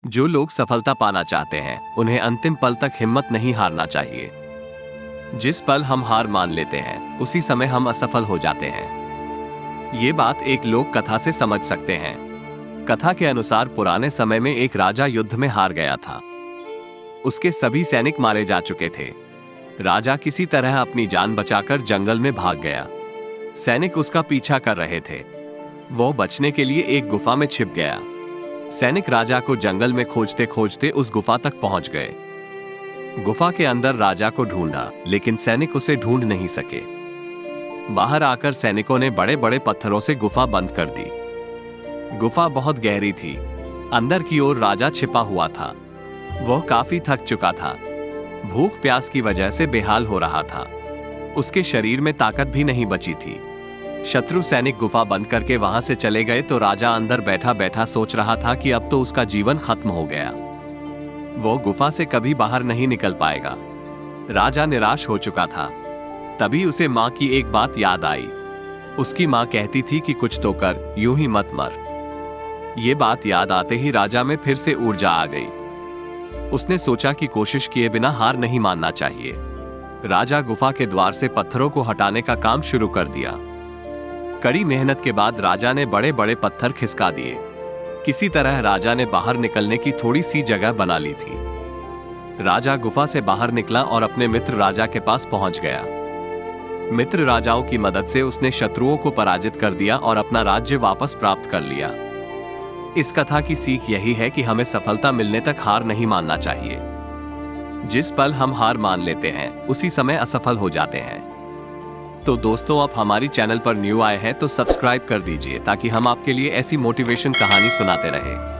जो लोग सफलता पाना चाहते हैं उन्हें अंतिम पल तक हिम्मत नहीं हारना चाहिए। जिस पल हम हार मान लेते हैं उसी समय हम असफल हो जाते हैं। ये बात एक लोक कथा से समझ सकते हैं। कथा के अनुसार पुराने समय में एक राजा युद्ध में हार गया था। उसके सभी सैनिक मारे जा चुके थे। राजा किसी तरह अपनी जान बचाकर जंगल में भाग गया। सैनिक उसका पीछा कर रहे थे। वो बचने के लिए एक गुफा में छिप गया। सैनिक राजा को जंगल में खोजते खोजते उस गुफा तक पहुंच गए। गुफा के अंदर राजा को ढूंढा, लेकिन सैनिक उसे ढूंढ नहीं सके। बाहर आकर सैनिकों ने बड़े बड़े पत्थरों से गुफा बंद कर दी। गुफा बहुत गहरी थी। अंदर की ओर राजा छिपा हुआ था। वह काफी थक चुका था। भूख प्यास की वजह से बेहाल हो रहा था। उसके शरीर में ताकत भी नहीं बची थी। शत्रु सैनिक गुफा बंद करके वहां से चले गए तो राजा अंदर बैठा बैठा सोच रहा था कि अब तो उसका जीवन खत्म हो गया। वो गुफा से कभी बाहर नहीं निकल पाएगा। राजा निराश हो चुका था। तभी उसे मां की एक बात याद आई। उसकी मां कहती थी कि कुछ तो कर, यूं ही मत मर। ये बात याद आते ही राजा में फिर से ऊर्जा आ गई। उसने सोचा कि कोशिश किए बिना हार नहीं मानना चाहिए। राजा गुफा के द्वार से पत्थरों को हटाने का काम शुरू कर दिया। कड़ी मेहनत के बाद राजा ने बड़े बड़े पत्थर खिसका दिए। किसी तरह राजा ने बाहर निकलने की थोड़ी सी जगह बना ली थी। राजा गुफा से बाहर निकला और अपने मित्र राजा के पास पहुंच गया। मित्र राजाओं की मदद से उसने शत्रुओं को पराजित कर दिया और अपना राज्य वापस प्राप्त कर लिया। इस कथा की सीख यही है कि हमें सफलता मिलने तक हार नहीं मानना चाहिए। जिस पल हम हार मान लेते हैं उसी समय असफल हो जाते हैं। तो दोस्तों, आप हमारी चैनल पर न्यू आए हैं तो सब्सक्राइब कर दीजिए ताकि हम आपके लिए ऐसी मोटिवेशन कहानी सुनाते रहें।